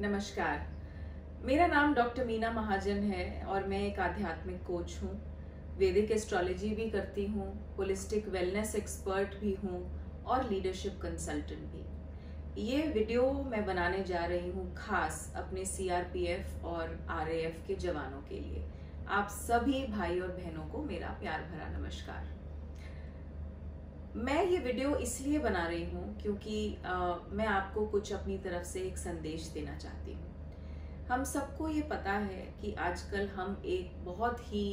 नमस्कार। मेरा नाम डॉक्टर मीना महाजन है और मैं एक आध्यात्मिक कोच हूँ। वैदिक एस्ट्रोलॉजी भी करती हूँ, होलिस्टिक वेलनेस एक्सपर्ट भी हूँ और लीडरशिप कंसल्टेंट भी। ये वीडियो मैं बनाने जा रही हूँ खास अपने सीआरपीएफ और आरएएफ के जवानों के लिए। आप सभी भाई और बहनों को मेरा प्यार भरा नमस्कार। मैं ये वीडियो इसलिए बना रही हूँ क्योंकि मैं आपको कुछ अपनी तरफ से एक संदेश देना चाहती हूँ। हम सबको ये पता है कि आजकल हम एक बहुत ही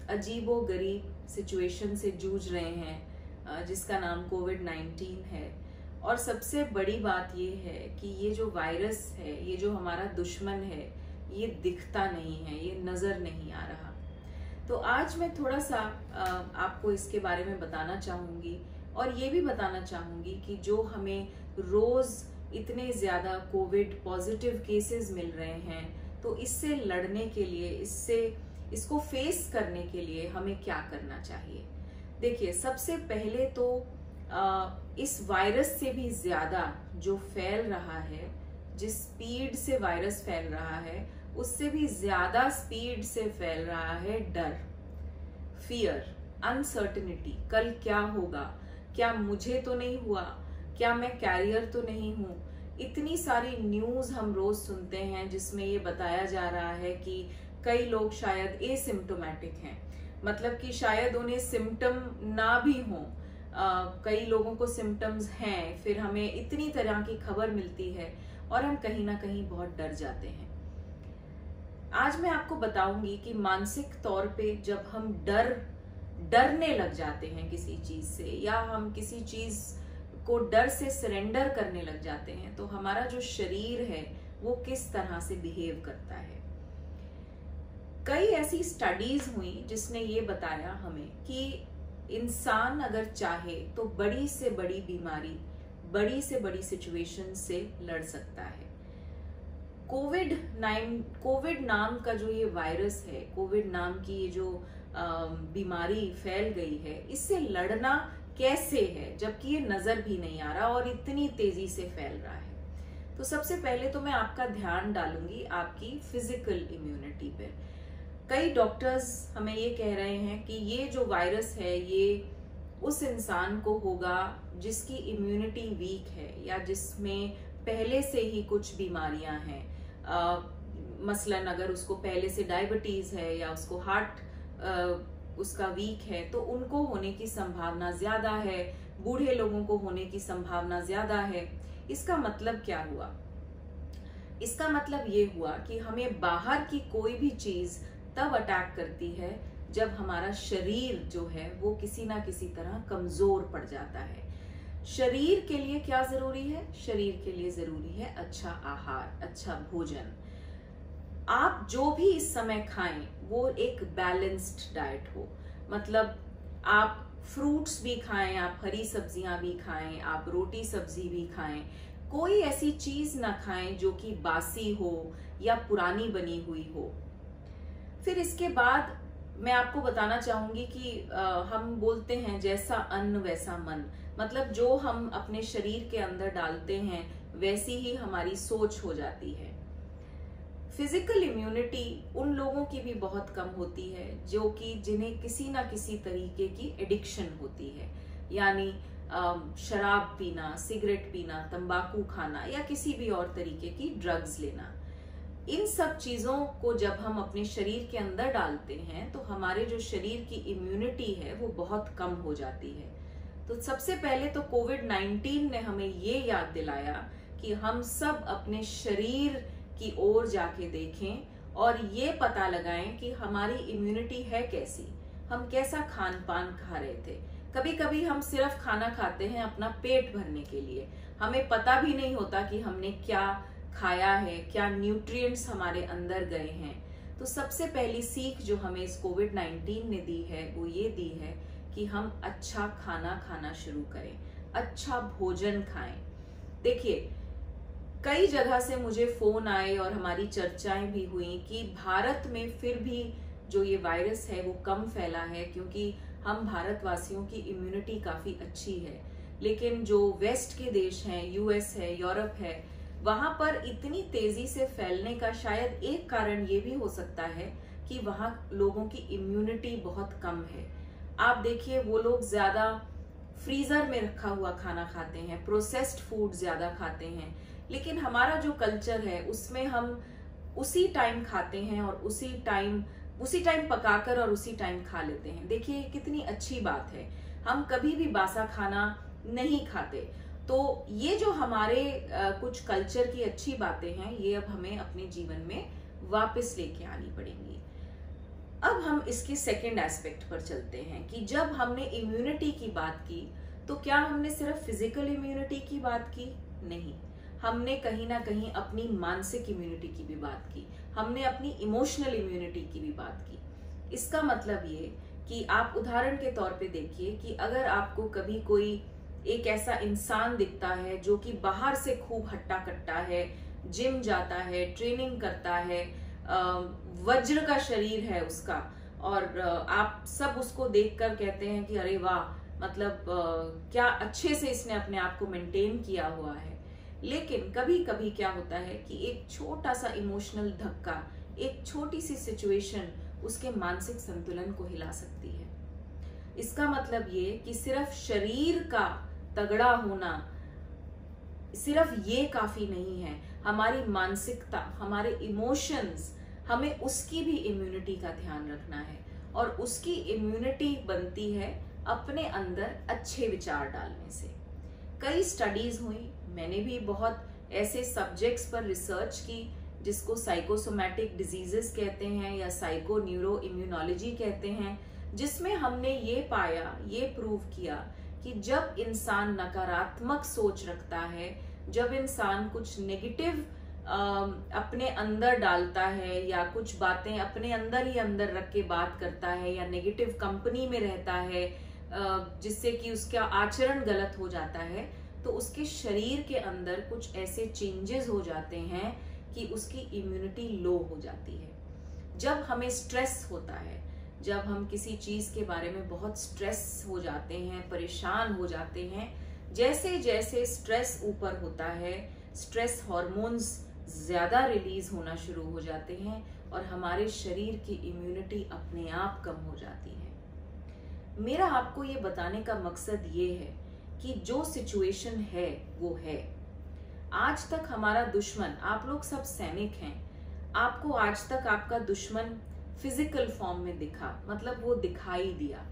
अजीबो-गरीब सिचुएशन से जूझ रहे हैं जिसका नाम कोविड-19 है। और सबसे बड़ी बात ये है कि ये जो वायरस है, ये जो हमारा दुश्मन है, ये दिखता नहीं है, ये नज़र नहीं आ रहा। तो आज मैं थोड़ा सा आपको इसके बारे में बताना चाहूँगी और ये भी बताना चाहूँगी कि जो हमें रोज़ इतने ज़्यादा कोविड पॉजिटिव केसेस मिल रहे हैं, तो इससे लड़ने के लिए, इसको फेस करने के लिए हमें क्या करना चाहिए। देखिए, सबसे पहले तो इस वायरस से भी ज़्यादा जो फैल रहा है, जिस स्पीड से वायरस फैल रहा है, उससे भी ज़्यादा स्पीड से फैल रहा है डर, फियर, अनसर्टेनिटी। कल क्या होगा, क्या मुझे तो नहीं हुआ, क्या मैं कैरियर तो नहीं हूँ। इतनी सारी न्यूज़ हम रोज सुनते हैं जिसमें ये बताया जा रहा है कि कई लोग शायद एसिम्प्टोमेटिक हैं, मतलब कि शायद उन्हें सिम्टम ना भी हों। कई लोगों को सिम्टम्स हैं, फिर हमें इतनी तरह की खबर मिलती है और हम कहीं ना कहीं बहुत डर जाते हैं। आज मैं आपको बताऊंगी कि मानसिक तौर पे जब हम डरने लग जाते हैं किसी चीज से, या हम किसी चीज को डर से सरेंडर करने लग जाते हैं, तो हमारा जो शरीर है वो किस तरह से बिहेव करता है। कई ऐसी स्टडीज हुई जिसने ये बताया हमें कि इंसान अगर चाहे तो बड़ी से बड़ी बीमारी, बड़ी से बड़ी सिचुएशन से लड़ सकता है। कोविड नाम का जो ये वायरस है, कोविड नाम की ये जो बीमारी फैल गई है, इससे लड़ना कैसे है जबकि ये नजर भी नहीं आ रहा और इतनी तेजी से फैल रहा है। तो सबसे पहले तो मैं आपका ध्यान डालूंगी आपकी फिजिकल इम्यूनिटी पे। कई डॉक्टर्स हमें ये कह रहे हैं कि ये जो वायरस है ये उस इंसान को होगा जिसकी इम्यूनिटी वीक है या जिसमें पहले से ही कुछ बीमारियां हैं। मसलन अगर उसको पहले से डायबिटीज है या उसको हार्ट उसका वीक है, तो उनको होने की संभावना ज्यादा है। बूढ़े लोगों को होने की संभावना ज्यादा है। इसका मतलब क्या हुआ? इसका मतलब ये हुआ कि हमें बाहर की कोई भी चीज तब अटैक करती है जब हमारा शरीर जो है वो किसी ना किसी तरह कमजोर पड़ जाता है। शरीर के लिए क्या जरूरी है? शरीर के लिए जरूरी है अच्छा आहार, अच्छा भोजन। आप जो भी इस समय खाएं वो एक बैलेंस्ड डाइट हो, मतलब आप फ्रूट्स भी खाएं, आप हरी सब्जियां भी खाएं, आप रोटी सब्जी भी खाएं। कोई ऐसी चीज ना खाएं जो कि बासी हो या पुरानी बनी हुई हो। फिर इसके बाद मैं आपको बताना चाहूंगी कि हम बोलते हैं जैसा अन्न वैसा मन, मतलब जो हम अपने शरीर के अंदर डालते हैं वैसी ही हमारी सोच हो जाती है। फिजिकल इम्यूनिटी उन लोगों की भी बहुत कम होती है जो कि जिन्हें किसी ना किसी तरीके की एडिक्शन होती है, यानी शराब पीना, सिगरेट पीना, तंबाकू खाना या किसी भी और तरीके की ड्रग्स लेना। इन सब चीजों को जब हम अपने शरीर के अंदर डालते हैं तो हमारे जो शरीर की इम्यूनिटी है वो बहुत कम हो जाती है। तो सबसे पहले तो कोविड-19 ने हमें ये याद दिलाया कि हम सब अपने शरीर की ओर जाके देखें और ये पता लगाएं कि हमारी इम्यूनिटी है कैसी, हम कैसा खान पान खा रहे थे। कभी कभी हम सिर्फ खाना खाते हैं अपना पेट भरने के लिए, हमें पता भी नहीं होता कि हमने क्या खाया है, क्या न्यूट्रिएंट्स हमारे अंदर गए हैं। तो सबसे पहली सीख जो हमें इस कोविड-19 ने दी है वो ये दी है कि हम अच्छा खाना खाना शुरू करें, अच्छा भोजन खाएं। देखिए, कई जगह से मुझे फोन आए और हमारी चर्चाएं भी हुई कि भारत में फिर भी जो ये वायरस है वो कम फैला है क्योंकि हम भारतवासियों की इम्यूनिटी काफी अच्छी है। लेकिन जो वेस्ट के देश हैं, यूएस है, यूरोप है, वहां पर इतनी तेजी से फैलने का शायद एक कारण ये भी हो सकता है कि वहां लोगों की इम्यूनिटी बहुत कम है। आप देखिए, वो लोग ज्यादा फ्रीजर में रखा हुआ खाना खाते हैं, प्रोसेस्ड फूड ज्यादा खाते हैं। लेकिन हमारा जो कल्चर है उसमें हम उसी टाइम खाते हैं और उसी टाइम पकाकर और उसी टाइम खा लेते हैं। देखिए कितनी अच्छी बात है, हम कभी भी बासा खाना नहीं खाते। तो ये जो हमारे कुछ कल्चर की अच्छी बातें हैं, ये अब हमें अपने जीवन में वापस लेके आनी पड़ेंगी। अब हम इसके सेकंड एस्पेक्ट पर चलते हैं कि जब हमने इम्यूनिटी की बात की तो क्या हमने सिर्फ फिजिकल इम्यूनिटी की बात की? नहीं, हमने कहीं ना कहीं अपनी मानसिक इम्यूनिटी की भी बात की, हमने अपनी इमोशनल इम्यूनिटी की भी बात की। इसका मतलब ये कि आप उदाहरण के तौर पे देखिए कि अगर आपको कभी कोई एक ऐसा इंसान दिखता है जो कि बाहर से खूब हट्टा कट्टा है, जिम जाता है, ट्रेनिंग करता है, वज्र का शरीर है उसका, और आप सब उसको देखकर कहते हैं कि अरे वाह, मतलब क्या अच्छे से इसने अपने आप को मेंटेन किया हुआ है। लेकिन कभी कभी क्या होता है कि एक छोटा सा इमोशनल धक्का, एक छोटी सी सिचुएशन उसके मानसिक संतुलन को हिला सकती है। इसका मतलब ये कि सिर्फ शरीर का तगड़ा होना, सिर्फ ये काफी नहीं है। हमारी मानसिकता, हमारे इमोशंस, हमें उसकी भी इम्यूनिटी का ध्यान रखना है। और उसकी इम्यूनिटी बनती है अपने अंदर अच्छे विचार डालने से। कई स्टडीज हुई, मैंने भी बहुत ऐसे सब्जेक्ट्स पर रिसर्च की जिसको साइकोसोमैटिक डिजीजेस कहते हैं या साइको न्यूरो इम्यूनोलॉजी कहते हैं, जिसमें हमने ये पाया, ये प्रूव किया कि जब इंसान नकारात्मक सोच रखता है, जब इंसान कुछ नेगेटिव अपने अंदर डालता है या कुछ बातें अपने अंदर ही अंदर रख के बात करता है या नेगेटिव कंपनी में रहता है जिससे कि उसका आचरण गलत हो जाता है, तो उसके शरीर के अंदर कुछ ऐसे चेंजेस हो जाते हैं कि उसकी इम्यूनिटी लो हो जाती है। जब हमें स्ट्रेस होता है, जब हम किसी चीज के बारे में बहुत स्ट्रेस हो जाते हैं, परेशान हो जाते हैं, जैसे जैसे स्ट्रेस ऊपर होता है, स्ट्रेस हार्मोन्स ज्यादा रिलीज होना शुरू हो जाते हैं और हमारे शरीर की इम्यूनिटी अपने आप कम हो जाती है। मेरा आपको ये बताने का मकसद ये है कि जो सिचुएशन है वो है। आज तक हमारा दुश्मन, आप लोग सब सैनिक हैं, आपको आज तक आपका दुश्मन फिजिकल फॉर्म में दिखा, मतलब वो दिखाई दिया,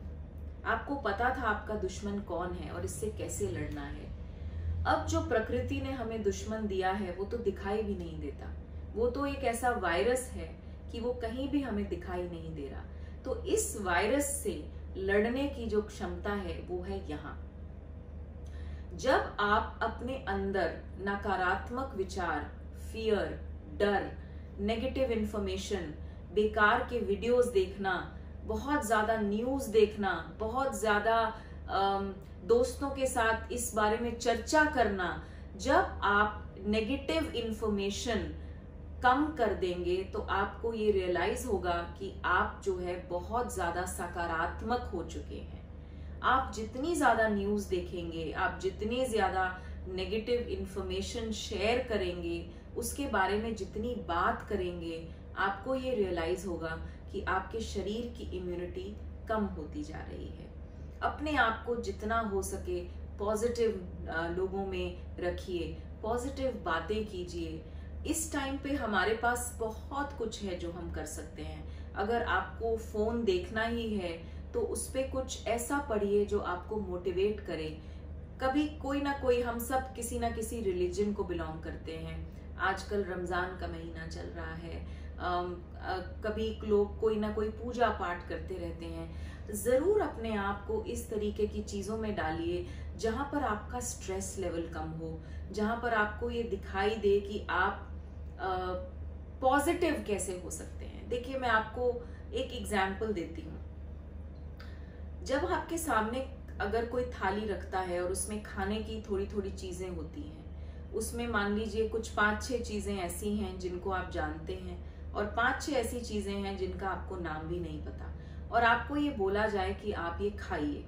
आपको पता था आपका दुश्मन कौन है और इससे कैसे लड़ना है। अब जो प्रकृति ने हमें दुश्मन दिया है वो तो दिखाई भी नहीं देता, वो तो एक ऐसा वायरस है कि वो कहीं भी हमें दिखाई नहीं दे रहा। तो इस वायरस से लड़ने की जो क्षमता है वो है यहाँ। जब आप अपने अंदर नकारात्मक विचार, फियर, डर, नेगेटिव इंफॉर्मेशन, बेकार के वीडियोस देखना, बहुत ज्यादा न्यूज देखना, बहुत ज्यादा दोस्तों के साथ इस बारे में चर्चा करना, जब आप नेगेटिव इंफॉर्मेशन कम कर देंगे तो आपको ये रियलाइज होगा कि आप जो है बहुत ज्यादा सकारात्मक हो चुके हैं। आप जितनी ज्यादा न्यूज देखेंगे, आप जितनी ज्यादा नेगेटिव इंफॉर्मेशन शेयर करेंगे, उसके बारे में जितनी बात करेंगे, आपको ये रियलाइज होगा कि आपके शरीर की इम्यूनिटी कम होती जा रही है। अपने आप को जितना हो सके पॉजिटिव लोगों में रखिए, पॉजिटिव बातें कीजिए। इस टाइम पे हमारे पास बहुत कुछ है जो हम कर सकते हैं। अगर आपको फोन देखना ही है तो उस पे कुछ ऐसा पढ़िए जो आपको मोटिवेट करे। कभी कोई ना कोई, हम सब किसी ना किसी रिलीजन को बिलोंग करते हैं। आजकल रमजान का महीना चल रहा है, कभी लोग कोई ना कोई पूजा पाठ करते रहते हैं। जरूर अपने आप को इस तरीके की चीजों में डालिए जहां पर आपका स्ट्रेस लेवल कम हो, जहां पर आपको ये दिखाई दे कि आप पॉजिटिव कैसे हो सकते हैं। देखिए, मैं आपको एक एग्जाम्पल देती हूँ। जब आपके सामने अगर कोई थाली रखता है और उसमें खाने की थोड़ी थोड़ी चीजें होती हैं, उसमें मान लीजिए कुछ 5-6 चीजें ऐसी हैं जिनको आप जानते हैं और 5-6 ऐसी चीजें हैं जिनका आपको नाम भी नहीं पता, और आपको ये बोला जाए कि आप ये खाइए,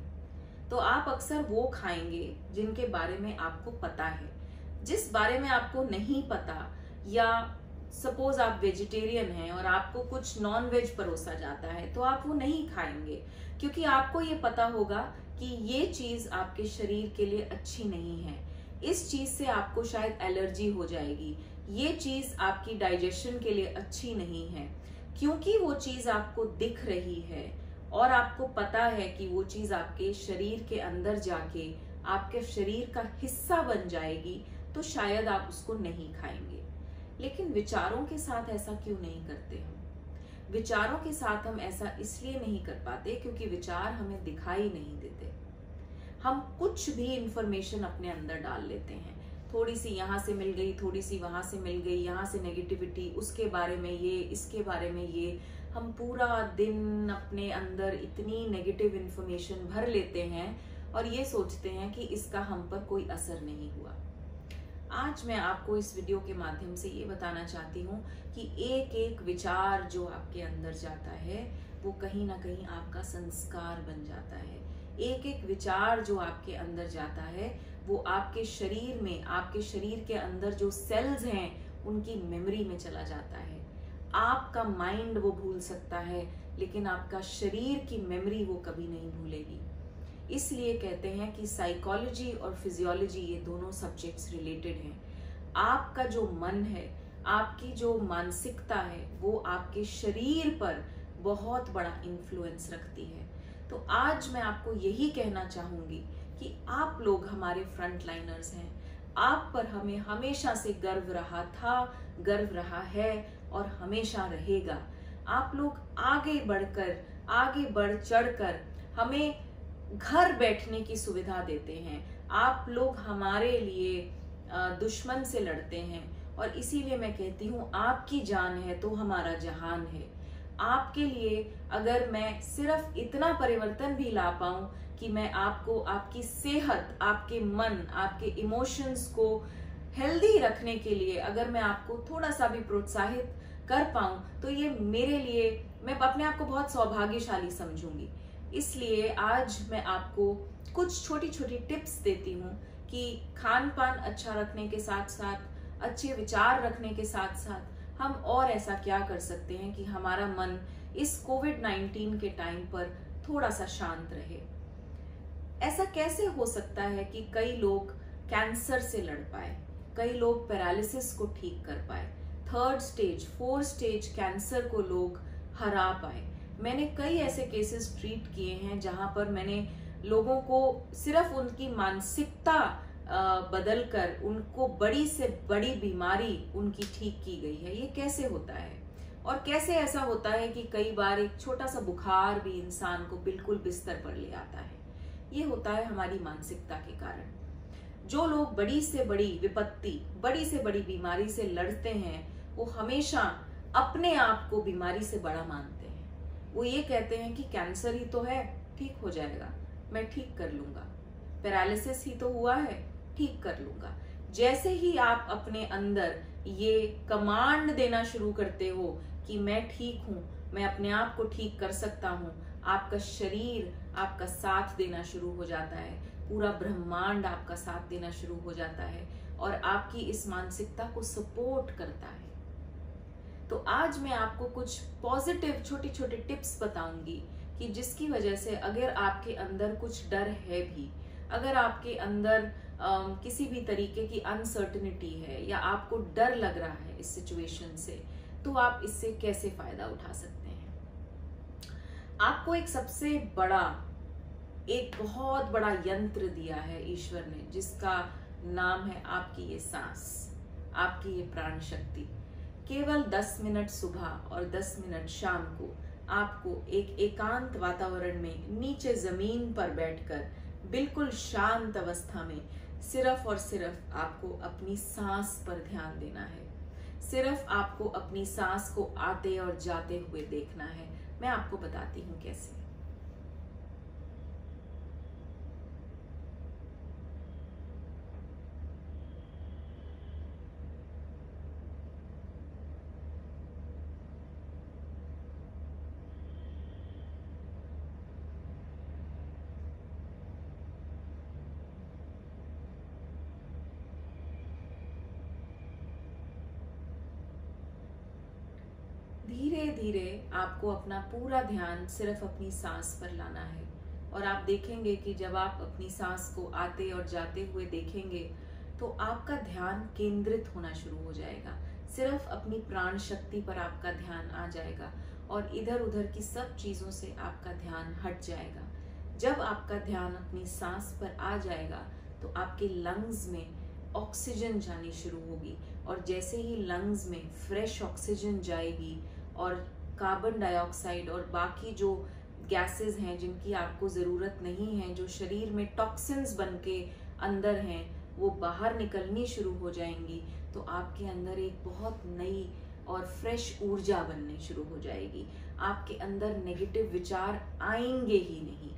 तो आप अक्सर वो खाएंगे जिनके बारे में आपको पता है। जिस बारे में आपको नहीं पता, या सपोज आप वेजिटेरियन हैं और आपको कुछ नॉन वेज परोसा जाता है तो आप वो नहीं खाएंगे, क्योंकि आपको ये पता होगा कि ये चीज आपके शरीर के लिए अच्छी नहीं है, इस चीज से आपको शायद एलर्जी हो जाएगी, ये चीज आपकी डाइजेशन के लिए अच्छी नहीं है। क्योंकि वो चीज आपको दिख रही है और आपको पता है कि वो चीज आपके शरीर के अंदर जाके आपके शरीर का हिस्सा बन जाएगी, तो शायद आप उसको नहीं खाएंगे। लेकिन विचारों के साथ ऐसा क्यों नहीं करते हम? विचारों के साथ हम ऐसा इसलिए नहीं कर पाते क्योंकि विचार हमें दिखाई नहीं देते। हम कुछ भी इंफॉर्मेशन अपने अंदर डाल लेते हैं, थोड़ी सी यहाँ से मिल गई, थोड़ी सी वहां से मिल गई, यहाँ से नेगेटिविटी, उसके बारे में ये, इसके बारे में ये। हम पूरा दिन अपने अंदर इतनी नेगेटिव इंफॉर्मेशन भर लेते हैं और ये सोचते हैं कि इसका हम पर कोई असर नहीं हुआ। आज मैं आपको इस वीडियो के माध्यम से ये बताना चाहती हूँ कि एक एक विचार जो आपके अंदर जाता है वो कहीं ना कहीं आपका संस्कार बन जाता है। एक एक विचार जो आपके अंदर जाता है वो आपके शरीर में, आपके शरीर के अंदर जो सेल्स हैं उनकी मेमोरी में चला जाता है। आपका माइंड वो भूल सकता है लेकिन आपका शरीर की मेमोरी वो कभी नहीं भूलेगी। इसलिए कहते हैं कि साइकोलॉजी और फिजियोलॉजी ये दोनों सब्जेक्ट्स रिलेटेड हैं। आपका जो मन है, आपकी जो मानसिकता है, वो आपके शरीर पर बहुत बड़ा इन्फ्लुएंस रखती है। तो आज मैं आपको यही कहना चाहूंगी कि आप लोग हमारे फ्रंट लाइनर्स हैं। आप पर हमें हमेशा से गर्व रहा था, गर्व रहा है और हमेशा रहेगा। आप लोग आगे बढ़कर, आगे बढ़ चढ़कर हमें घर बैठने की सुविधा देते हैं। आप लोग हमारे लिए दुश्मन से लड़ते हैं और इसीलिए मैं कहती हूँ आपकी जान है तो हमारा जहान है। आपके लिए अगर मैं सिर्फ इतना परिवर्तन भी ला पाऊं कि मैं आपको आपकी सेहत, आपके मन, आपके इमोशंस को हेल्दी रखने के लिए अगर मैं आपको थोड़ा सा भी प्रोत्साहित कर पाऊं तो ये मेरे लिए, मैं अपने आप को बहुत सौभाग्यशाली समझूंगी। इसलिए आज मैं आपको कुछ छोटी छोटी टिप्स देती हूँ कि खान पान अच्छा रखने के साथ साथ, अच्छे विचार रखने के साथ साथ हम और ऐसा क्या कर सकते हैं कि हमारा मन इस कोविड-19 के टाइम पर थोड़ा सा शांत रहे। ऐसा कैसे हो सकता है कि कई लोग कैंसर से लड़ पाए, कई लोग पैरालिसिस को ठीक कर पाए, 3rd stage 4th stage cancer को लोग हरा पाए। मैंने कई ऐसे केसेस ट्रीट किए हैं जहां पर मैंने लोगों को सिर्फ उनकी मानसिकता बदलकर उनको बड़ी से बड़ी बीमारी उनकी ठीक की गई है। ये कैसे होता है? और कैसे ऐसा होता है कि कई बार एक छोटा सा बुखार भी इंसान को बिल्कुल बिस्तर पर ले आता है? ये होता है हमारी मानसिकता के कारण। जो लोग बड़ी से बड़ी विपत्ति, बड़ी से बड़ी बीमारी से लड़ते हैं वो हमेशा अपने आप को बीमारी से बड़ा मानते हैं। वो ये कहते हैं कि कैंसर ही तो है, ठीक हो जाएगा, मैं ठीक कर लूंगा। पैरालिसिस ही तो हुआ है, ठीक कर लूंगा। जैसे ही आप अपने अंदर ये कमांड देना शुरू करते हो कि मैं ठीक हूं, मैं अपने आप को ठीक कर सकता हूं, आपका शरीर आपका साथ देना शुरू हो जाता है, पूरा ब्रह्मांड आपका साथ देना शुरू हो जाता है और आपकी इस मानसिकता को सपोर्ट करता है। तो आज मैं आपको कुछ पॉजिटिव छोटे छोटे टिप्स बताऊंगी कि जिसकी वजह से अगर आपके अंदर कुछ डर है भी, अगर आपके अंदर किसी भी तरीके की अनसर्टेनिटी है या आपको डर लग रहा है इस सिचुएशन से, तो आप इससे कैसे फायदा उठा सकते हैं। आपको एक सबसे बड़ा, एक बहुत बड़ा यंत्र दिया है ईश्वर ने, जिसका नाम है आपकी ये सांस, आपकी ये प्राण शक्ति। केवल 10 मिनट सुबह और 10 मिनट शाम को आपको एक एकांत वातावरण में नीचे जमीन पर बैठकर बिल्कुल शांत अवस्था में सिर्फ और सिर्फ आपको अपनी सांस पर ध्यान देना है। सिर्फ आपको अपनी सांस को आते और जाते हुए देखना है। मैं आपको बताती हूँ कैसे। धीरे धीरे आपको अपना पूरा ध्यान सिर्फ अपनी सांस पर लाना है। और आप देखेंगे कि जब आप अपनी सांस को आते और जाते हुए देखेंगे तो आपका ध्यान केंद्रित होना शुरू हो जाएगा। सिर्फ अपनी प्राण शक्ति पर आपका ध्यान आ जाएगा और इधर उधर की सब चीजों से आपका ध्यान हट जाएगा। जब आपका ध्यान अपनी सांस पर आ जाएगा तो आपके लंग्स में ऑक्सीजन जानी शुरू होगी, और जैसे ही लंग्स में फ्रेश ऑक्सीजन जाएगी और कार्बन डाइऑक्साइड और बाकी जो गैसेस हैं जिनकी आपको ज़रूरत नहीं है, जो शरीर में टॉक्सिन्स बन के अंदर हैं, वो बाहर निकलनी शुरू हो जाएंगी, तो आपके अंदर एक बहुत नई और फ्रेश ऊर्जा बननी शुरू हो जाएगी। आपके अंदर नेगेटिव विचार आएंगे ही नहीं।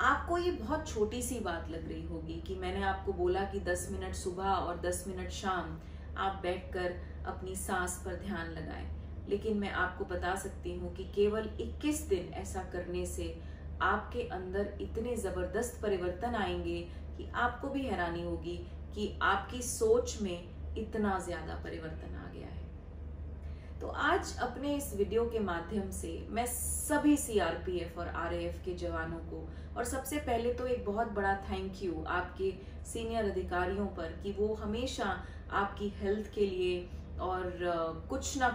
आपको ये बहुत छोटी सी बात लग रही होगी कि मैंने आपको बोला कि 10 मिनट सुबह और 10 मिनट शाम आप बैठकर अपनी सांस पर ध्यान लगाएं, लेकिन मैं आपको बता सकती हूँ कि केवल 21 दिन ऐसा करने से आपके अंदर इतने जबरदस्त परिवर्तन आएंगे कि आपको भी हैरानी होगी कि आपकी सोच में इतना ज्यादा परिवर्तन आ गया है। तो आज अपने इस वीडियो के माध्यम से मैं सभी सीआरपीएफ और आरएएफ के जवानों को, और सबसे पहले तो एक बहुत बड़ा थैंक यू आपके सीनियर अधिकारियों पर कि वो हमेशा आपकी हेल्थ के लिए और कुछ ना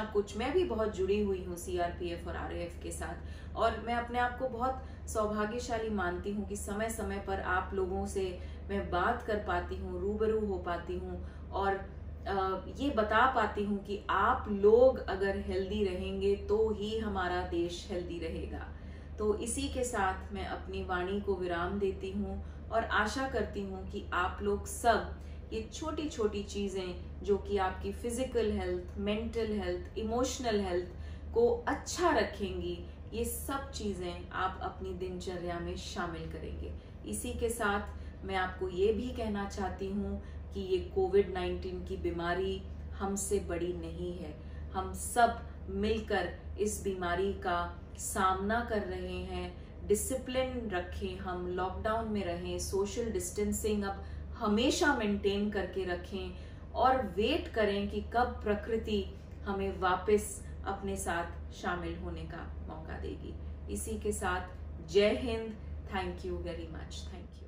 कुछ मैं भी बहुत जुड़ी हुई हूँ सीआरपीएफ और आरएएफ के साथ, और मैं अपने आप को बहुत सौभाग्यशाली मानती हूँ कि समय समय पर आप लोगों से मैं बात कर पाती हूँ, रूबरू हो पाती हूँ और ये बता पाती हूँ कि आप लोग अगर हेल्दी रहेंगे तो ही हमारा देश हेल्दी रहेगा। तो इसी के साथ मैं अपनी वाणी को विराम देती हूँ और आशा करती हूँ कि आप लोग सब ये छोटी छोटी चीजें जो कि आपकी physical health, mental health, emotional health को अच्छा रखेंगी, ये सब चीजें आप अपनी दिनचर्या में शामिल करेंगे। इसी के साथ मैं आपको ये भी कहना चाहती हूँ कि ये कोविड-19 की बीमारी हमसे बड़ी नहीं है। हम सब मिलकर इस बीमारी का सामना कर रहे हैं। डिसिप्लिन रखें, हम लॉकडाउन में रहें, सोशल डिस्टेंसिंग अब हमेशा मेंटेन करके रखें और वेट करें कि कब प्रकृति हमें वापस अपने साथ शामिल होने का मौका देगी। इसी के साथ जय Hind. Thank you very much. Thank you.